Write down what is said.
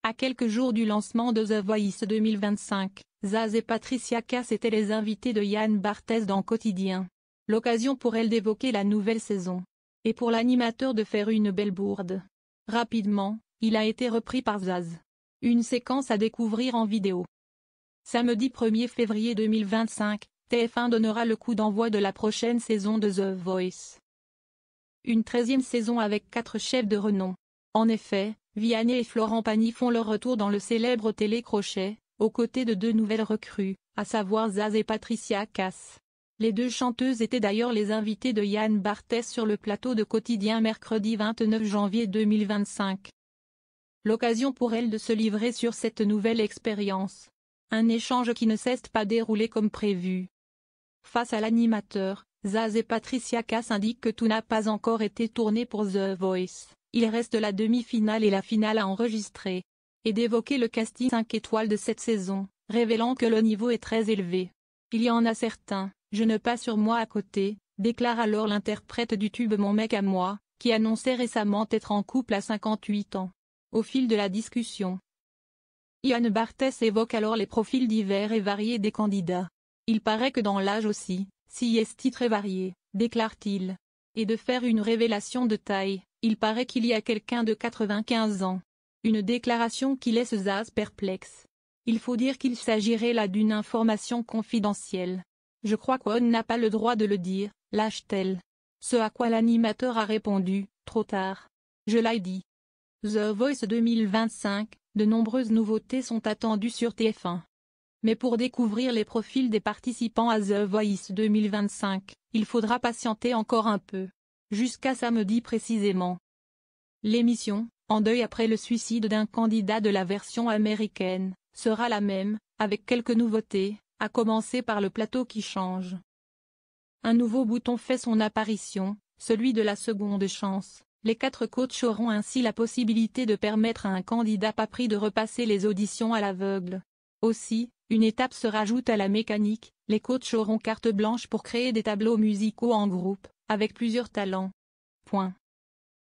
À quelques jours du lancement de The Voice 2025, Zaz et Patricia Cass étaient les invités de Yann Barthès dans Quotidien. L'occasion pour elle d'évoquer la nouvelle saison. Et pour l'animateur de faire une belle bourde. Rapidement, il a été repris par Zaz. Une séquence à découvrir en vidéo. Samedi 1er février 2025, TF1 donnera le coup d'envoi de la prochaine saison de The Voice. Une 13e saison avec 4 chefs de renom. En effet, Vianney et Florent Pagny font leur retour dans le célèbre télécrochet, aux côtés de 2 nouvelles recrues, à savoir Zaz et Patricia Cass. Les 2 chanteuses étaient d'ailleurs les invitées de Yann Barthès sur le plateau de Quotidien mercredi 29 janvier 2025. L'occasion pour elles de se livrer sur cette nouvelle expérience. Un échange qui ne s'est pas déroulé comme prévu. Face à l'animateur, Zaz et Patricia Cass indiquent que tout n'a pas encore été tourné pour The Voice, il reste la demi-finale et la finale à enregistrer. Et d'évoquer le casting 5 étoiles de cette saison, révélant que le niveau est très élevé. Il y en a certains, je ne pas sur moi à côté, déclare alors l'interprète du tube Mon mec à moi, qui annonçait récemment être en couple à 58 ans. Au fil de la discussion, Yann Barthès évoque alors les profils divers et variés des candidats. Il paraît que dans l'âge aussi, si est très varié, déclare-t-il. Et de faire une révélation de taille, il paraît qu'il y a quelqu'un de 95 ans. Une déclaration qui laisse Zaz perplexe. Il faut dire qu'il s'agirait là d'une information confidentielle. Je crois qu'on n'a pas le droit de le dire, lâche-t-elle. Ce à quoi l'animateur a répondu, trop tard. Je l'ai dit. The Voice 2025, de nombreuses nouveautés sont attendues sur TF1. Mais pour découvrir les profils des participants à The Voice 2025, il faudra patienter encore un peu. Jusqu'à samedi précisément. L'émission, en deuil après le suicide d'un candidat de la version américaine, sera la même, avec quelques nouveautés, à commencer par le plateau qui change. Un nouveau bouton fait son apparition, celui de la seconde chance. Les 4 coachs auront ainsi la possibilité de permettre à un candidat pas pris de repasser les auditions à l'aveugle. Aussi, une étape se rajoute à la mécanique, les coachs auront carte blanche pour créer des tableaux musicaux en groupe, avec plusieurs talents. Point.